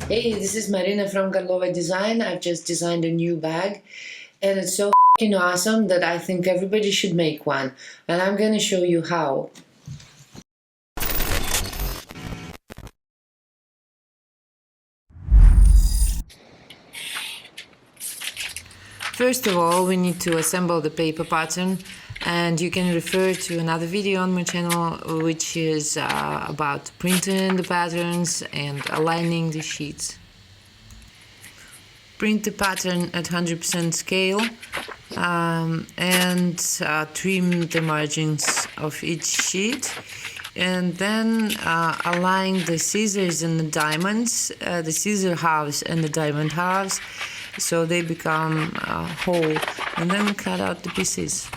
Hey, this is Marina from Karlova Design. I've just designed a new bag and it's so f***ing awesome that I think everybody should make one. And I'm gonna show you how. First of all, we need to assemble the paper pattern, and you can refer to another video on my channel which is about printing the patterns and aligning the sheets. Print the pattern at 100% scale and trim the margins of each sheet, and then align the scissors and the diamonds, the scissor halves and the diamond halves, so they become whole, and then cut out the pieces.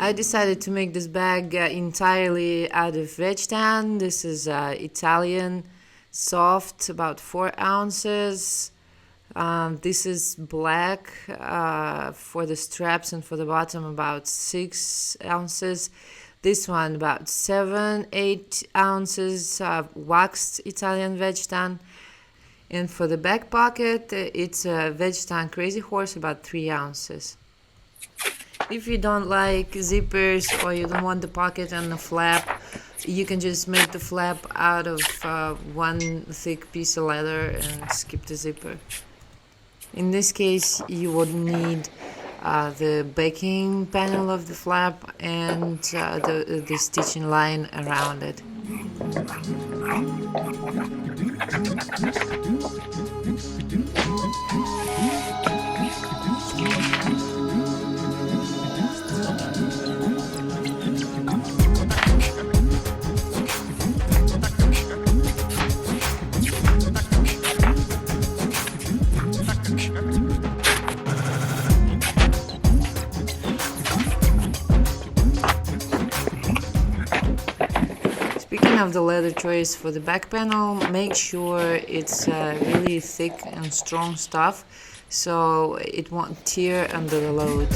I decided to make this bag entirely out of veg tan. This is Italian, soft, about 4 ounces. This is black for the straps and for the bottom, about 6 ounces. This one about 7-8 ounces waxed Italian veg tan. And for the back pocket, it's a veg tan Crazy Horse, about 3 ounces. If you don't like zippers or you don't want the pocket and the flap, you can just make the flap out of one thick piece of leather and skip the zipper. In this case, you would need the backing panel of the flap and the stitching line around it. Speaking of the leather choice for the back panel, make sure it's really thick and strong stuff so it won't tear under the load.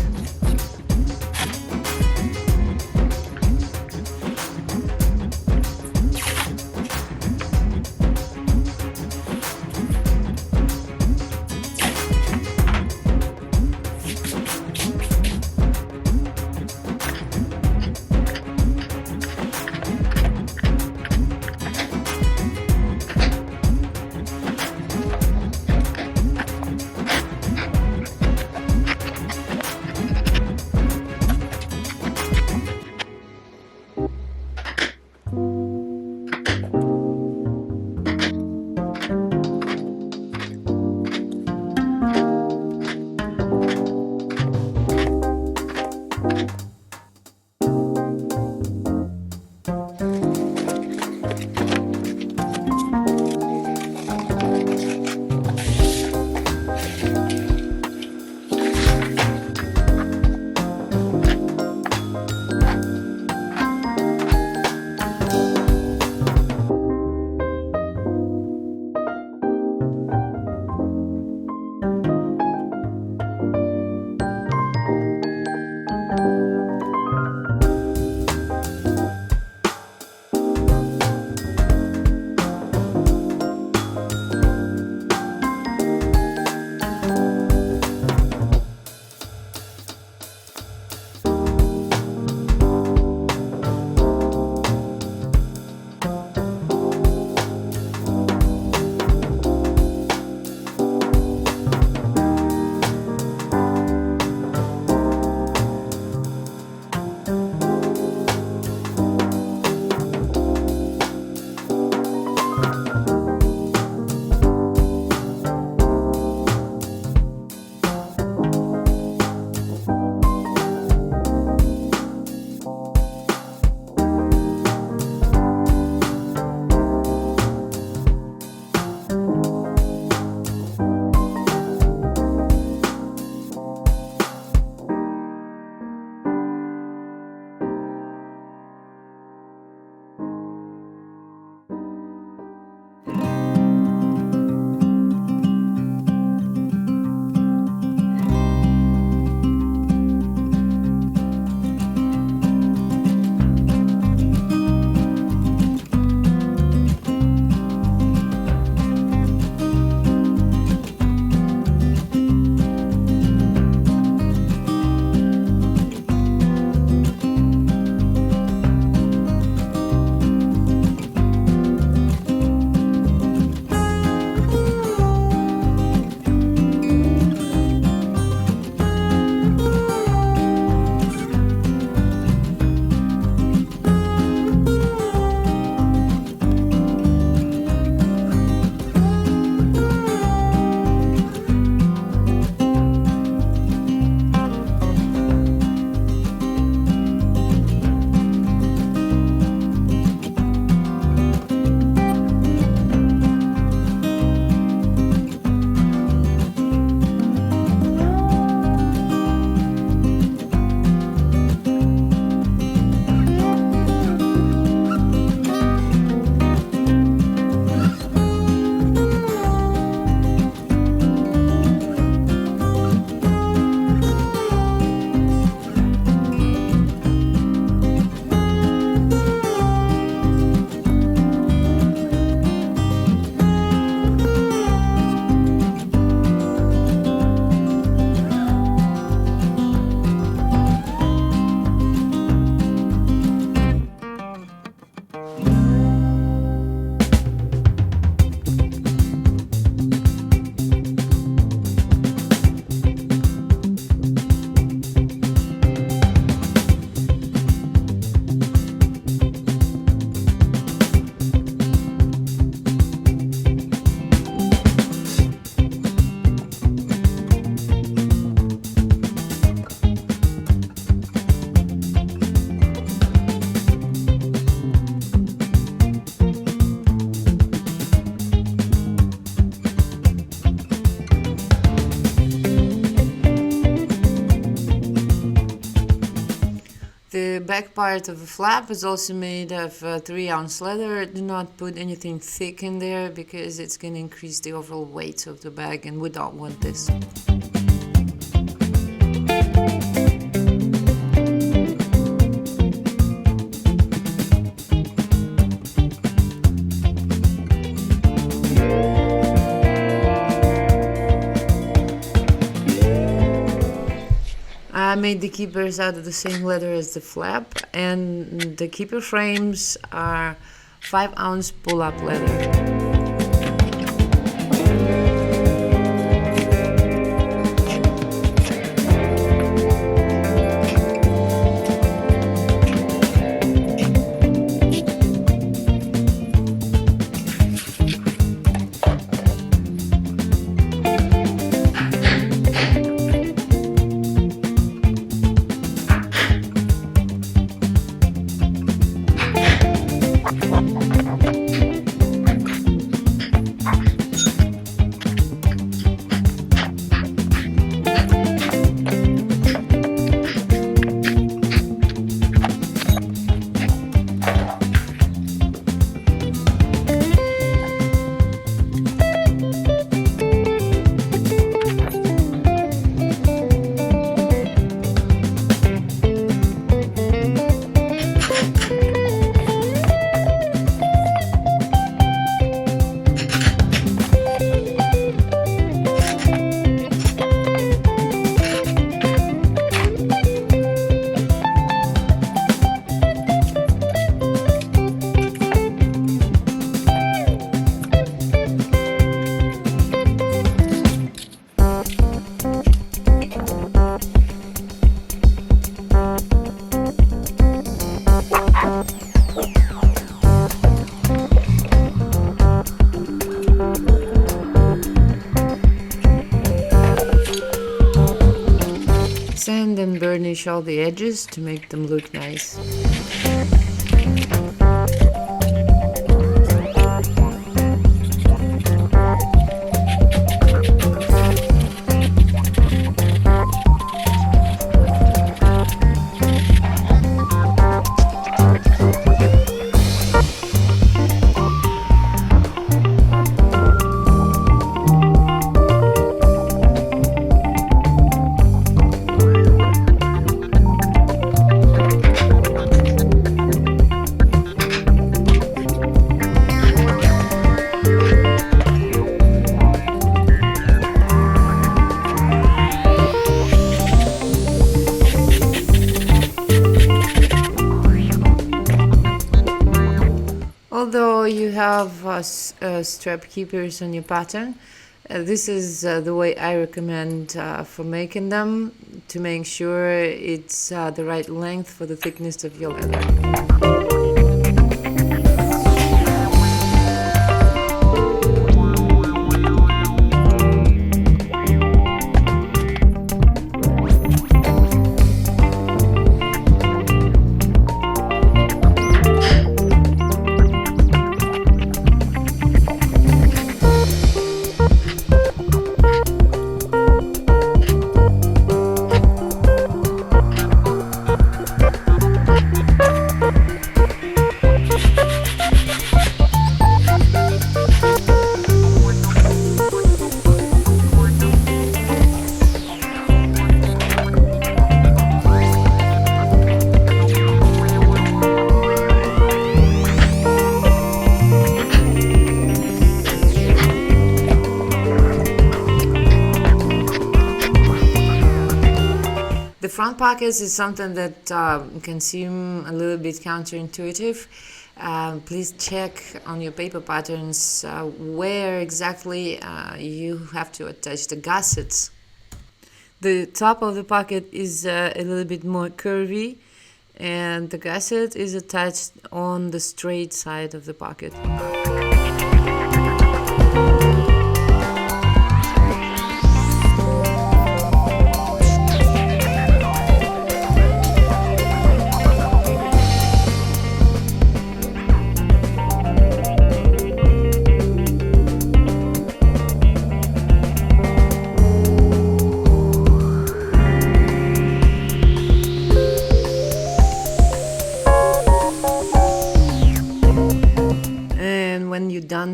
back part of the flap is also made of 3-ounce leather. Do not put anything thick in there because it's going to increase the overall weight of the bag, and we don't want this. I made the keepers out of the same leather as the flap, and the keeper frames are 5-ounce pull-up leather. Sand and burnish all the edges to make them look nice. Although you have strap keepers on your pattern, this is the way I recommend for making them, to make sure it's the right length for the thickness of your leather. The front pockets is something that can seem a little bit counterintuitive. Please check on your paper patterns where exactly you have to attach the gussets. The top of the pocket is a little bit more curvy, and the gusset is attached on the straight side of the pocket.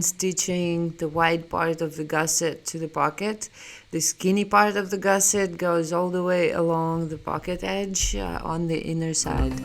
stitching the wide part of the gusset to the pocket. The skinny part of the gusset goes all the way along the pocket edge on the inner side.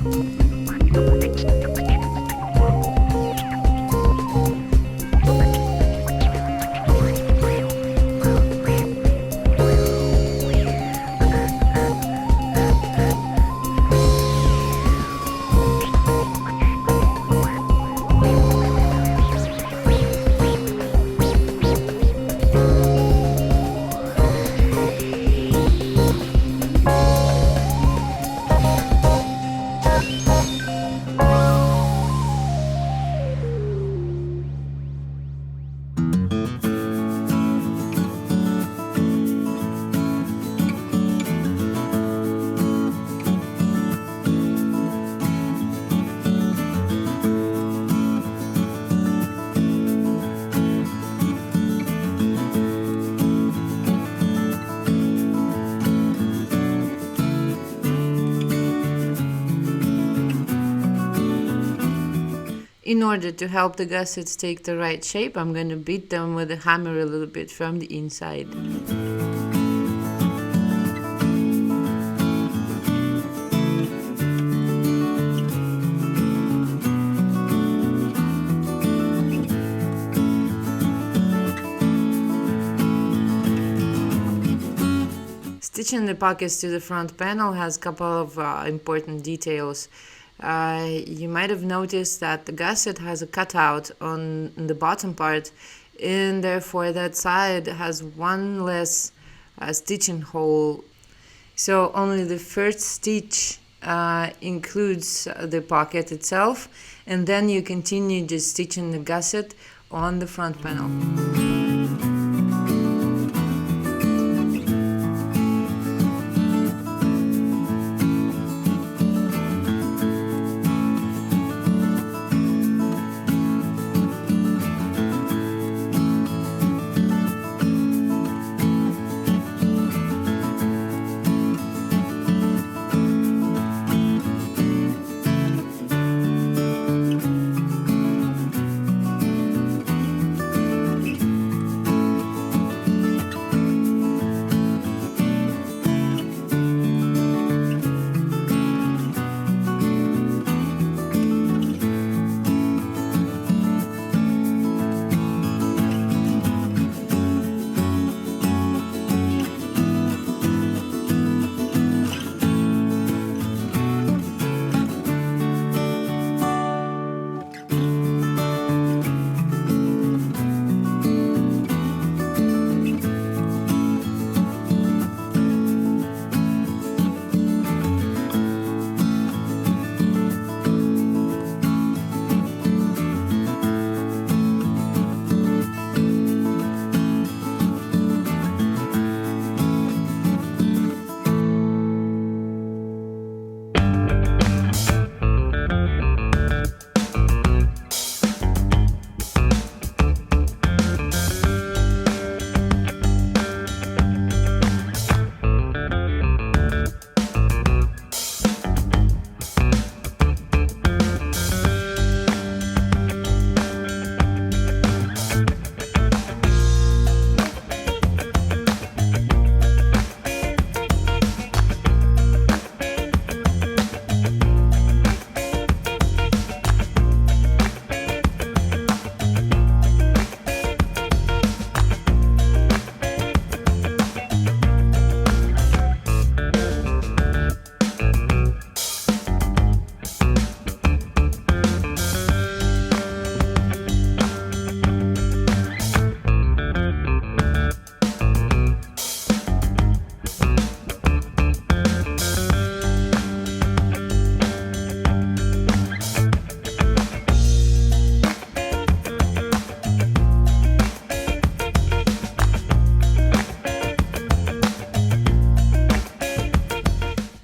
In order to help the gussets take the right shape, I'm going to beat them with a hammer a little bit from the inside. Stitching the pockets to the front panel has a couple of important details. You might have noticed that the gusset has a cutout on the bottom part, and therefore that side has one less stitching hole. So only the first stitch includes the pocket itself, and then you continue just stitching the gusset on the front panel.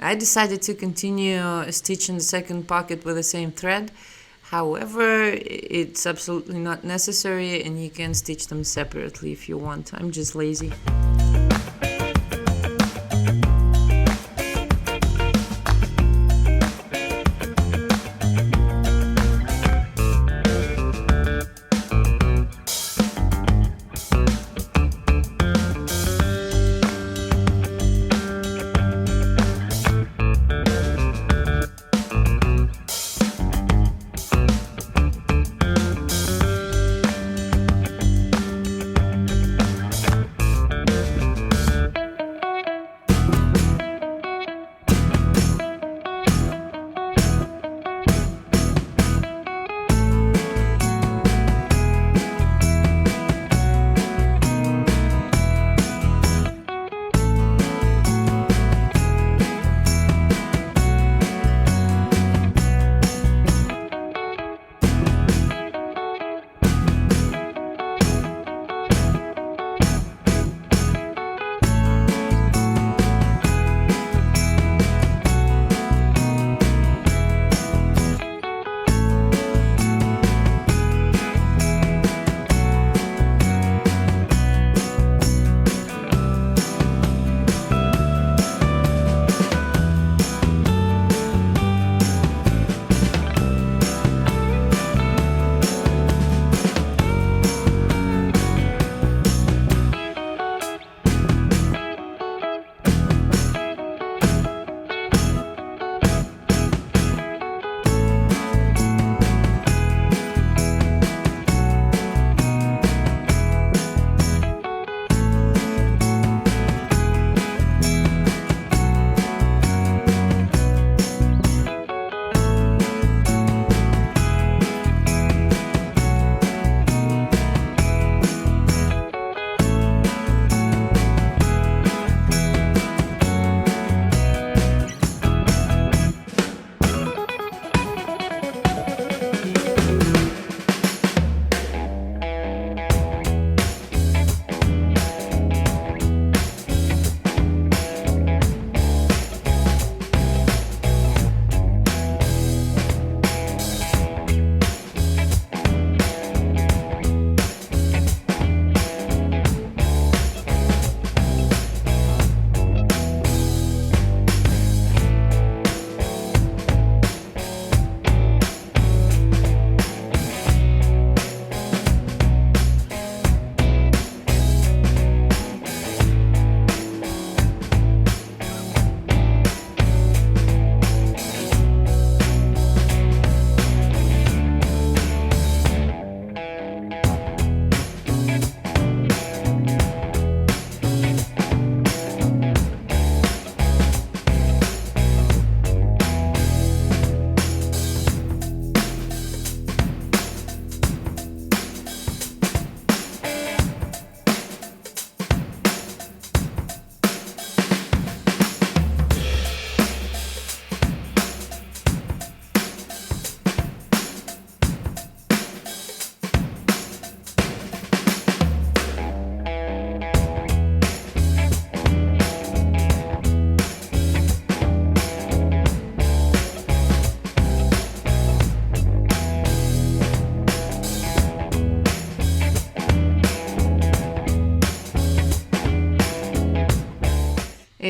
I decided to continue stitching the second pocket with the same thread. However, it's absolutely not necessary, and you can stitch them separately if you want. I'm just lazy.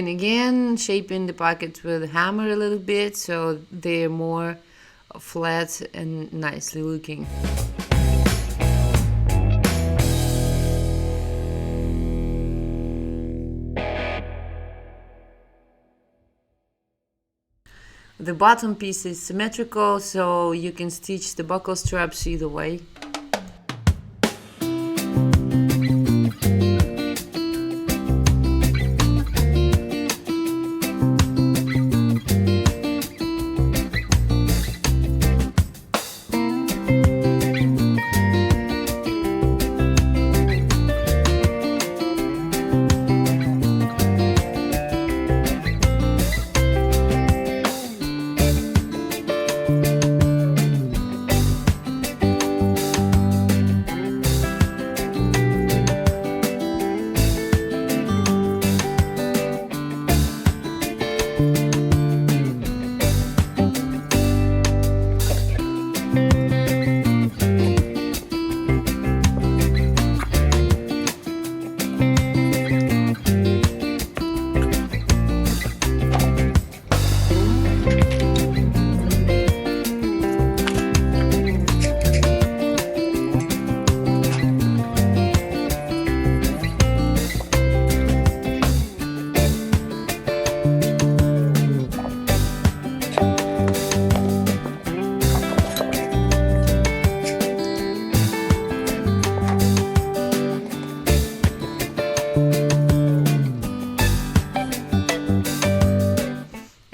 And again, shaping the pockets with a hammer a little bit so they're more flat and nicely looking. The bottom piece is symmetrical, so you can stitch the buckle straps either way.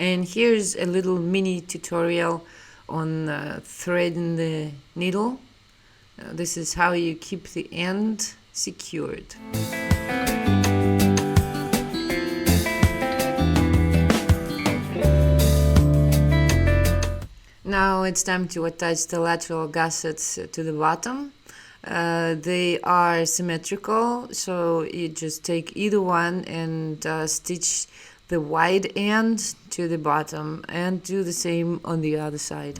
And here's a little mini tutorial on threading the needle. This is how you keep the end secured. Now it's time to attach the lateral gussets to the bottom. They are symmetrical, so you just take either one and stitch the wide end to the bottom and do the same on the other side.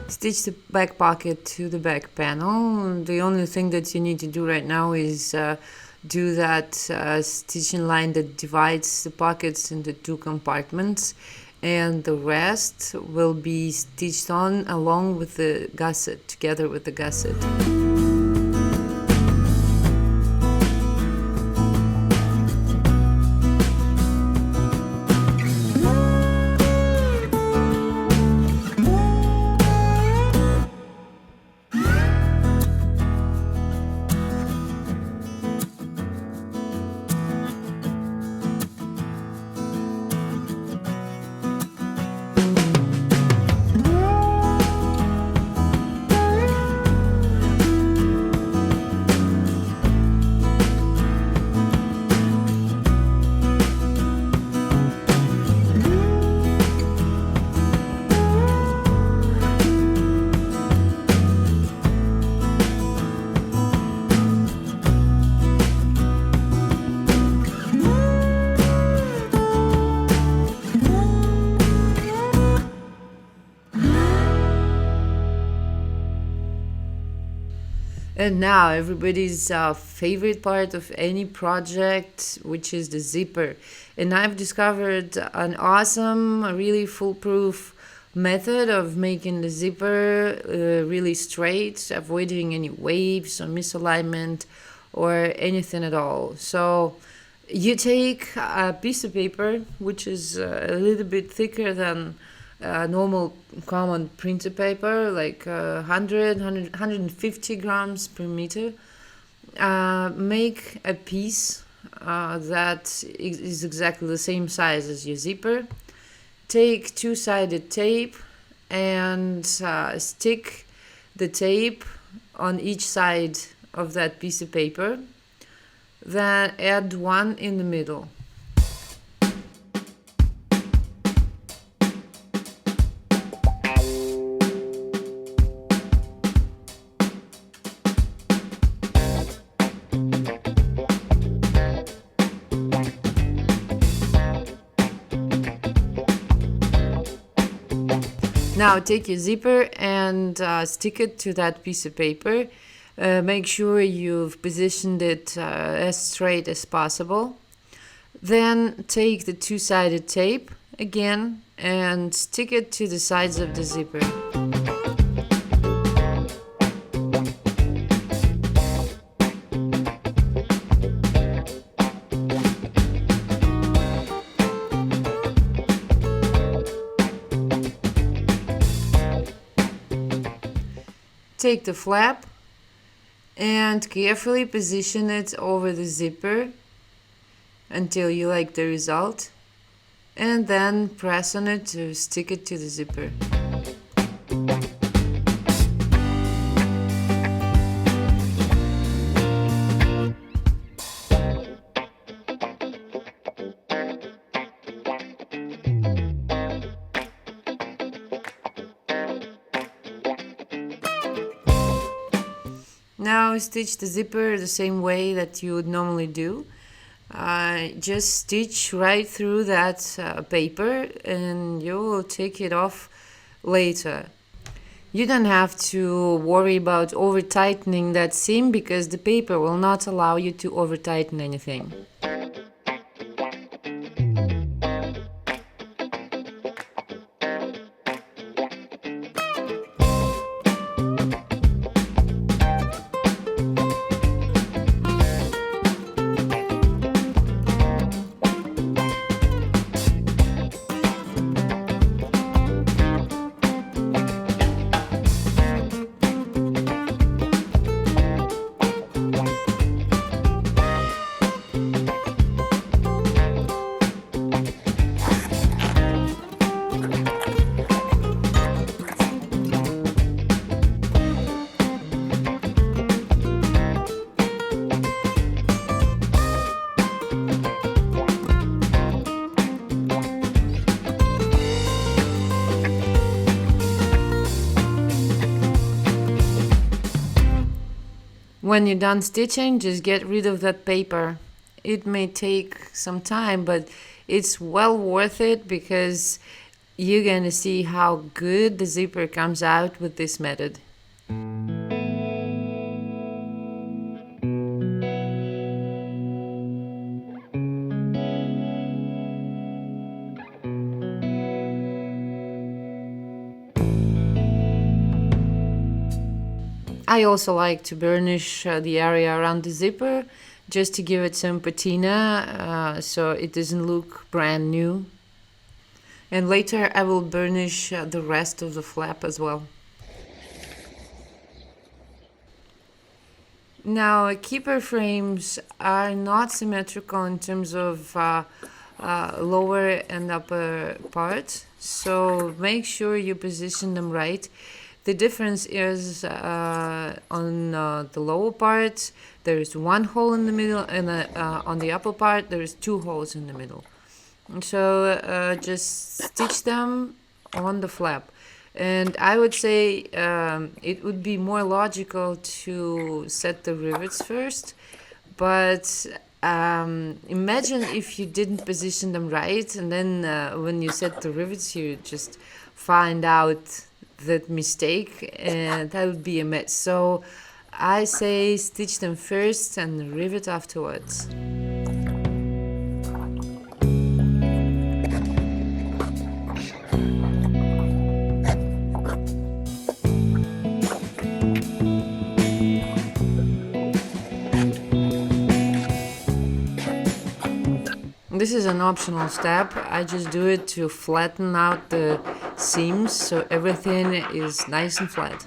Stitch the back pocket to the back panel. The only thing that you need to do right now is do that stitching line that divides the pockets into two compartments, and the rest will be stitched on along with the gusset, together with the gusset. And now everybody's favorite part of any project, which is the zipper. And I've discovered an awesome, really foolproof method of making the zipper really straight, avoiding any waves or misalignment or anything at all. So you take a piece of paper, which is a little bit thicker than normal common printer paper, like 150 grams per meter. Make a piece that is exactly the same size as your zipper. Take two-sided tape and stick the tape on each side of that piece of paper. Then add one in the middle. Now take your zipper and stick it to that piece of paper. Make sure you've positioned it as straight as possible. Then take the two-sided tape again and stick it to the sides of the zipper. Take the flap and carefully position it over the zipper until you like the result, and then press on it to stick it to the zipper. Now stitch the zipper the same way that you would normally do. Just stitch right through that paper and you will take it off later. You don't have to worry about over tightening that seam because the paper will not allow you to over tighten anything. When you're done stitching, just get rid of that paper. It may take some time, but it's well worth it because you're gonna see how good the zipper comes out with this method. I also like to burnish the area around the zipper just to give it some patina so it doesn't look brand new. And later I will burnish the rest of the flap as well. Now, keeper frames are not symmetrical in terms of lower and upper parts, so make sure you position them right. The difference is on the lower part, there is one hole in the middle, and on the upper part, there is two holes in the middle. And so just stitch them on the flap. And I would say it would be more logical to set the rivets first, but imagine if you didn't position them right, and then when you set the rivets, you just find out that mistake, and that would be a mess. So I say stitch them first and rivet afterwards. This is an optional step. I just do it to flatten out the seams so everything is nice and flat.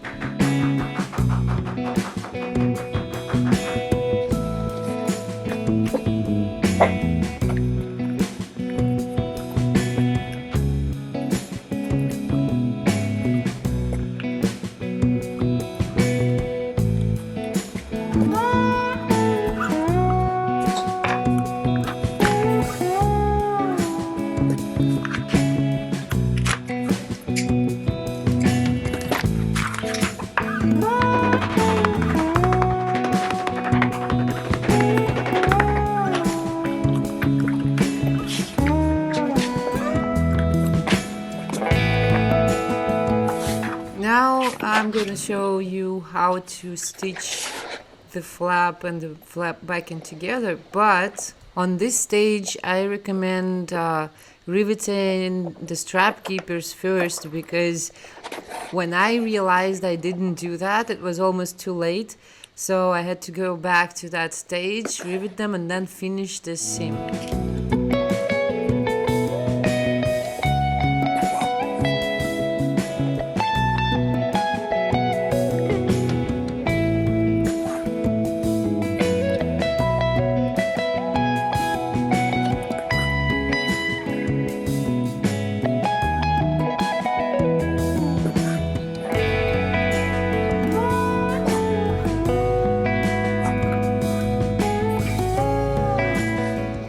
Now I'm going to show you how to stitch the flap and the flap back in together, but on this stage I recommend riveting the strap keepers first, because when I realized I didn't do that, it was almost too late, so I had to go back to that stage, rivet them, and then finish this seam.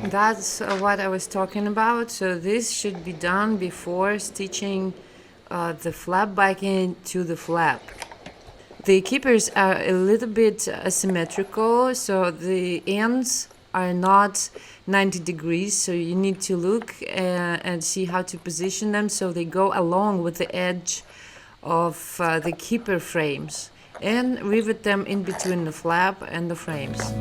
That's what I was talking about. So this should be done before stitching the flap back into the flap. The keepers are a little bit asymmetrical, so the ends are not 90 degrees, so you need to look and see how to position them so they go along with the edge of the keeper frames, and rivet them in between the flap and the frames.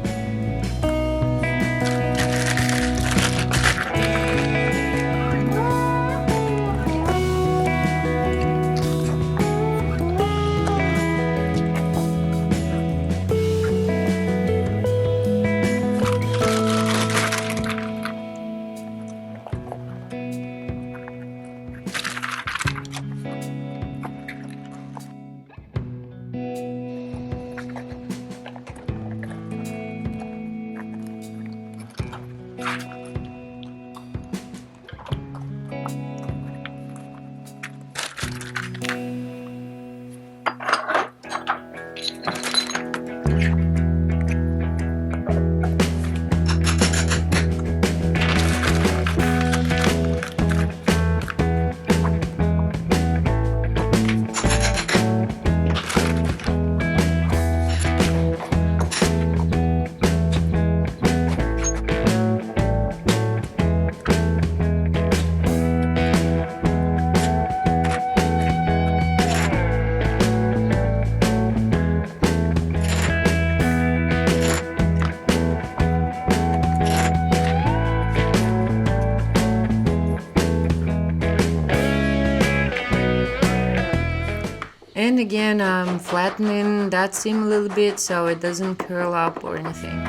And again, I'm flattening that seam a little bit so it doesn't curl up or anything.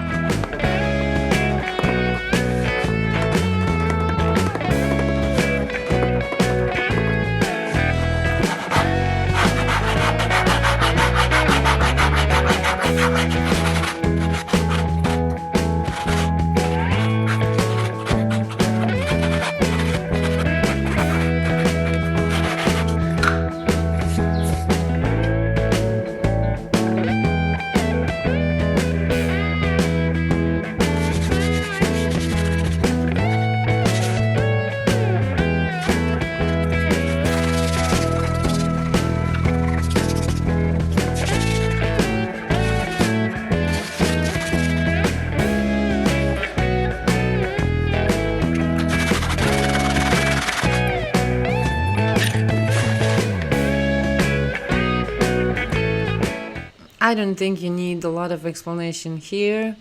I don't think you need a lot of explanation here.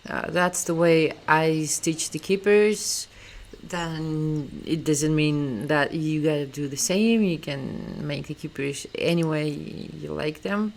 That's the way I stitch the keepers. Then it doesn't mean that you gotta do the same. You can make the keepers any way you like them.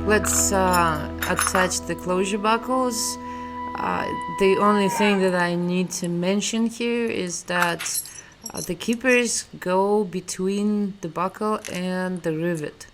Let's attach the closure buckles. The only thing that I need to mention here is that the keepers go between the buckle and the rivet.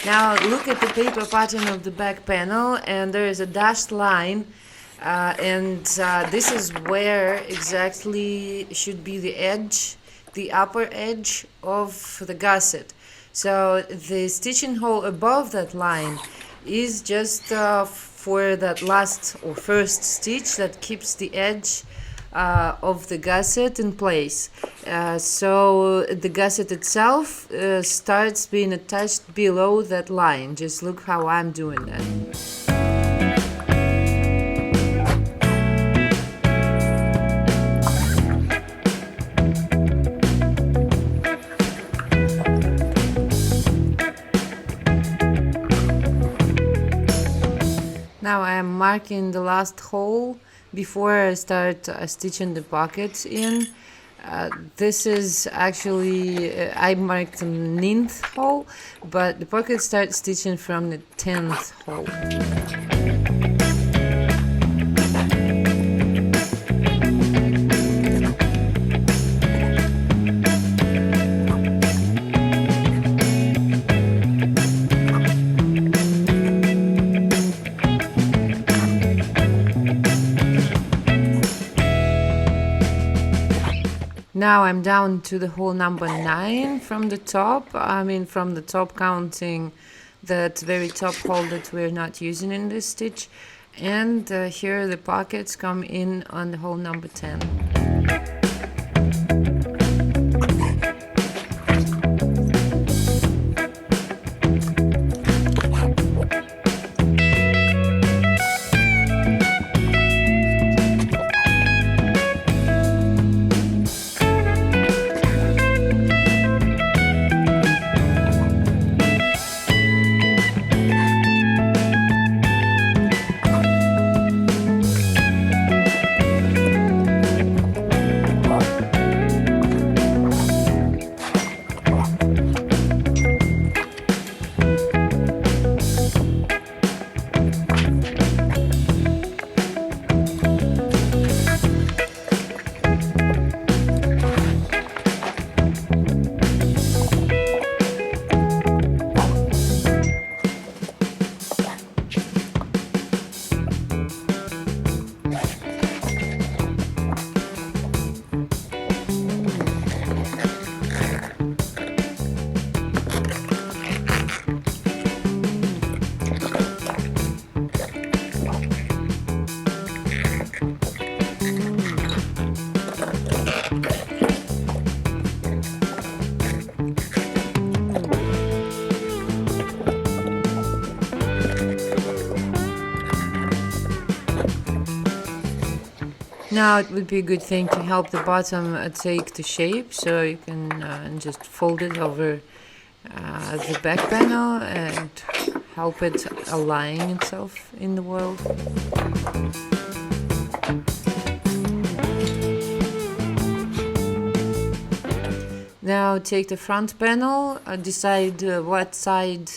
Now look at the paper pattern of the back panel, and there is a dashed line, and this is where exactly should be the edge, the upper edge of the gusset. So the stitching hole above that line is just for that last or first stitch that keeps the edge of the gusset in place. So the gusset itself starts being attached below that line. Just look how I'm doing that. Now I am marking the last hole before I start stitching the pockets in. This is actually, I marked the 9th hole, but the pockets start stitching from the 10th hole. Now I'm down to the hole number 9 from the top. I mean from the top, counting that very top hole that we're not using in this stitch. And here the pockets come in on the hole number 10. Now it would be a good thing to help the bottom take the shape, so you can just fold it over the back panel and help it align itself in the world. Now take the front panel, decide what side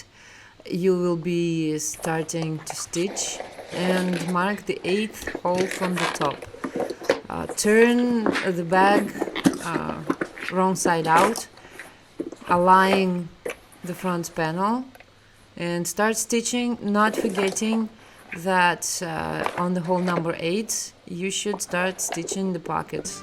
you will be starting to stitch, and mark the 8th hole from the top. Turn the bag wrong side out, align the front panel, and start stitching, not forgetting that on the hole number 8 you should start stitching the pockets.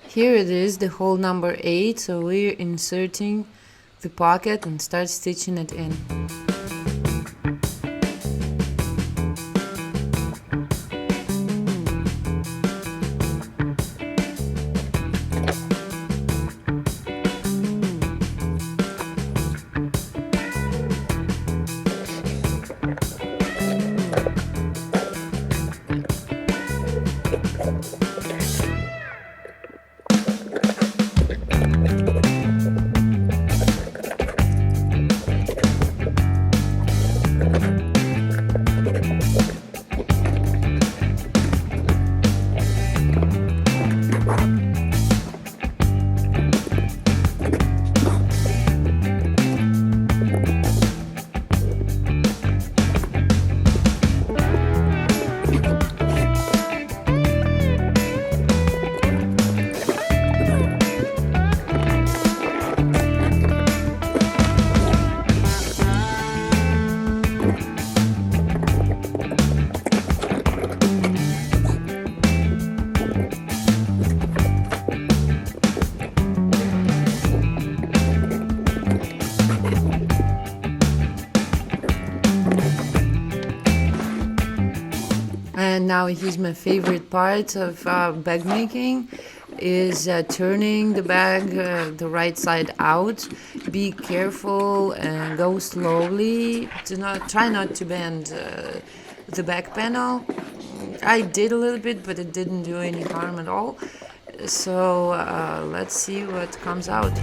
Here it is, the hole number 8, so we're inserting the pocket and start stitching it in. And now here's my favorite part of bag making, is turning the bag the right side out. Be careful and go slowly. Try not to bend the back panel. I did a little bit, but it didn't do any harm at all. So let's see what comes out.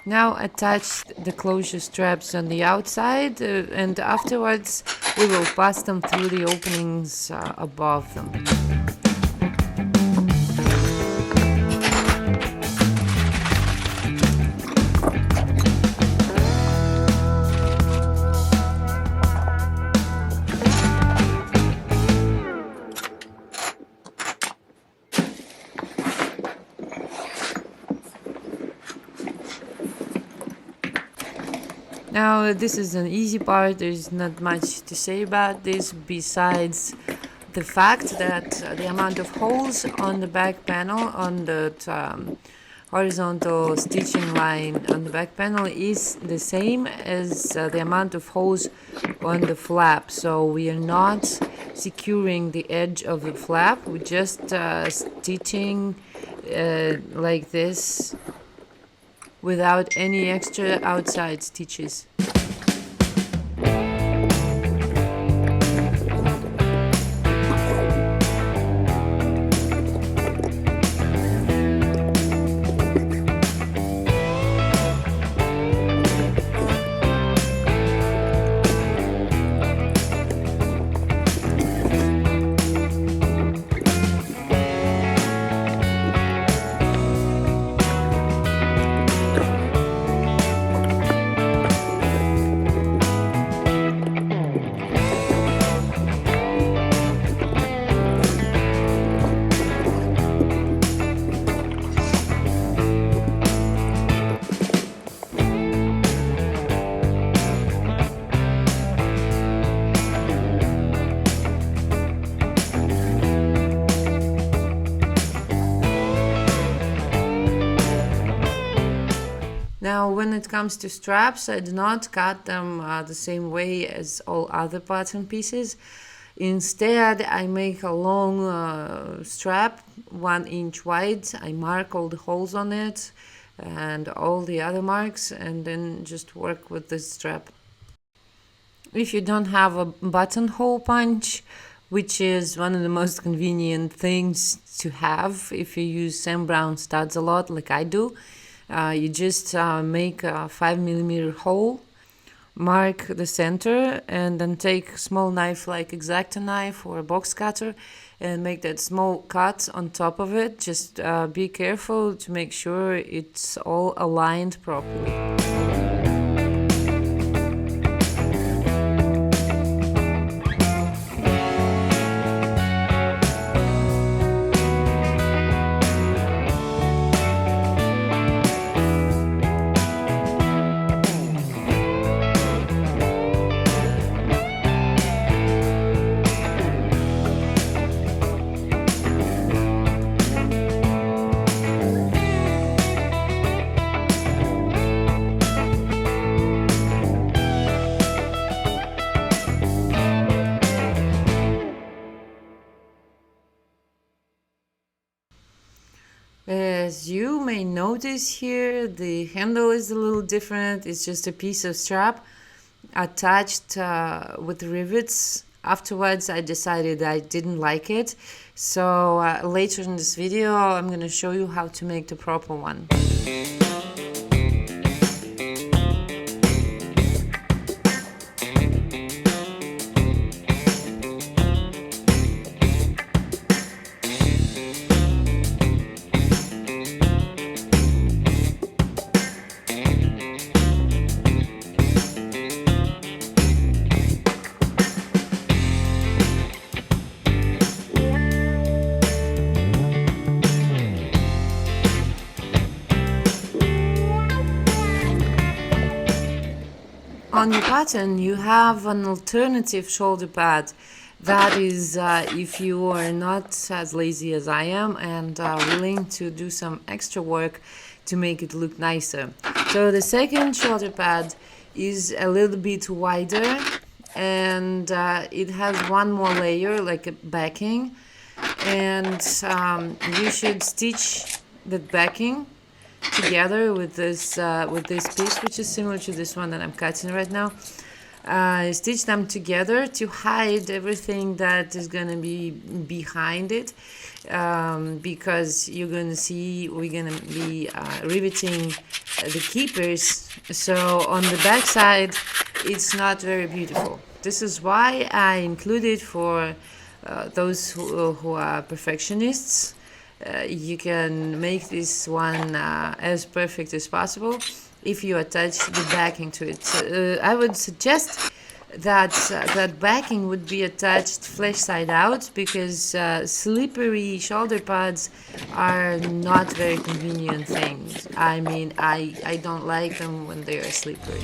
Now attach the closure straps on the outside and afterwards we will pass them through the openings above them. Now this is an easy part, there's not much to say about this besides the fact that the amount of holes on the back panel, on the horizontal stitching line on the back panel is the same as the amount of holes on the flap. So we are not securing the edge of the flap, we're just stitching like this without any extra outside stitches. Now, when it comes to straps, I do not cut them the same way as all other pattern pieces. Instead, I make a long strap, 1 inch wide. I mark all the holes on it and all the other marks, and then just work with this strap. If you don't have a buttonhole punch, which is one of the most convenient things to have if you use Sam Browne studs a lot, like I do, you just make a 5mm hole, mark the center, and then take a small knife like X-Acto knife or a box cutter and make that small cut on top of it. Just be careful to make sure it's all aligned properly. As you may notice here, the handle is a little different. It's just a piece of strap attached with rivets. Afterwards, I decided I didn't like it. So later in this video, I'm going to show you how to make the proper one. On your pattern, you have an alternative shoulder pad. That is if you are not as lazy as I am and willing to do some extra work to make it look nicer. So the second shoulder pad is a little bit wider, and it has one more layer, like a backing, and you should stitch the backing together with this piece, which is similar to this one that I'm cutting right now. Stitch them together to hide everything that is going to be behind it, because you're going to see we're going to be riveting the keepers, so on the back side it's not very beautiful. This is why I included for those who are perfectionists. You can make this one as perfect as possible if you attach the backing to it. I would suggest that that backing would be attached flesh side out, because slippery shoulder pads are not very convenient things. I mean, I don't like them when they are slippery.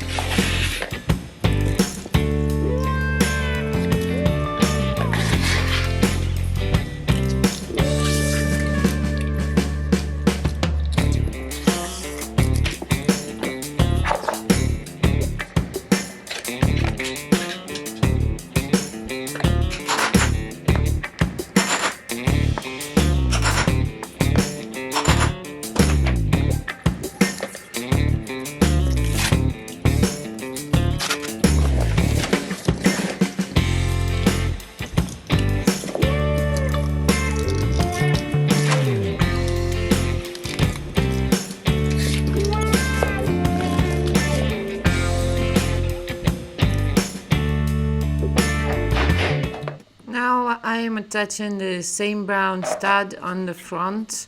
I'm attaching the same brown stud on the front.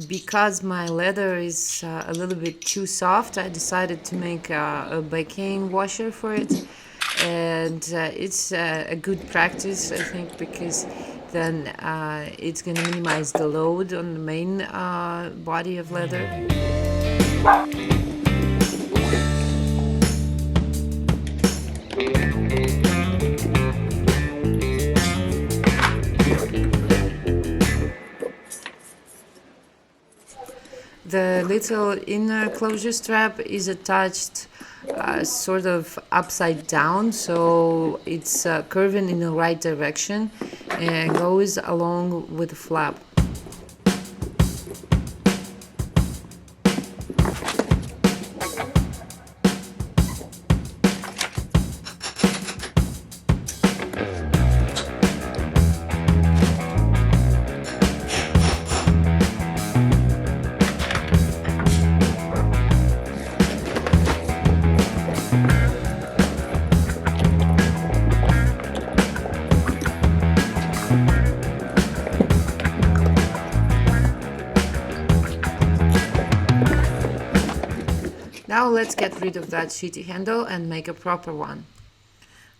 Because my leather is a little bit too soft, I decided to make a backing washer for it, and it's a good practice, I think, because then it's going to minimize the load on the main body of leather. The little inner closure strap is attached sort of upside down, so it's curving in the right direction and goes along with the flap. Now let's get rid of that shitty handle and make a proper one.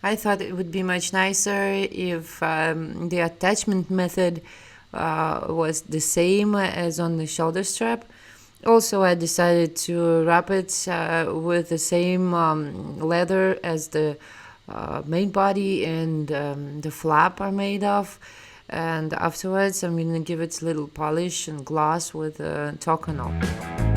I thought it would be much nicer if the attachment method was the same as on the shoulder strap. Also, I decided to wrap it with the same leather as the main body and the flap are made of. And afterwards, I'm going to give it a little polish and gloss with Tokonol.